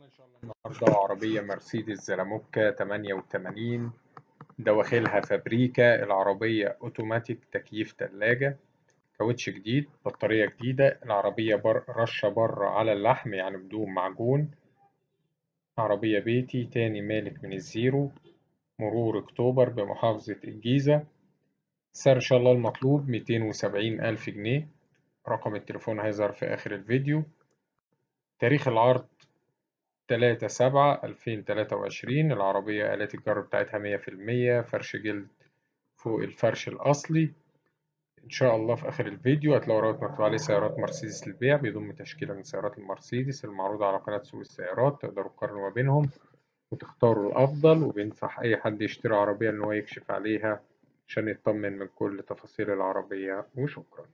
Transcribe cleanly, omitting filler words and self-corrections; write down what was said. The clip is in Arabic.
إن شاء الله النهاردة عربية مرسيدس زلموكا 88، دواخلها فابريكا. العربية أوتوماتيك، تكييف تلاجة، كاوتش جديد، بطارية جديدة. العربية رشة بره على اللحم يعني بدون معجون. عربية بيتي، تاني مالك من الزيرو، مرور أكتوبر بمحافظة الجيزة. سعر إن شاء الله المطلوب 270,000 جنيه. رقم التليفون هيظهر في آخر الفيديو. تاريخ العرض 3/7/2023. العربية آلات الجر بتاعتها 100%، فرش جلد فوق الفرش الأصلي. إن شاء الله في آخر الفيديو هتلاقوا رابط مكتوب عليه سيارات مرسيدس للبيع، بيضم تشكيلة من سيارات المرسيدس المعروضة على قناة سوق السيارات. تقدروا تقارنوا ما بينهم وتختاروا الأفضل، وبينصح أي حد يشتري عربية إن هو يكشف عليها عشان يطمن من كل تفاصيل العربية. وشكرا.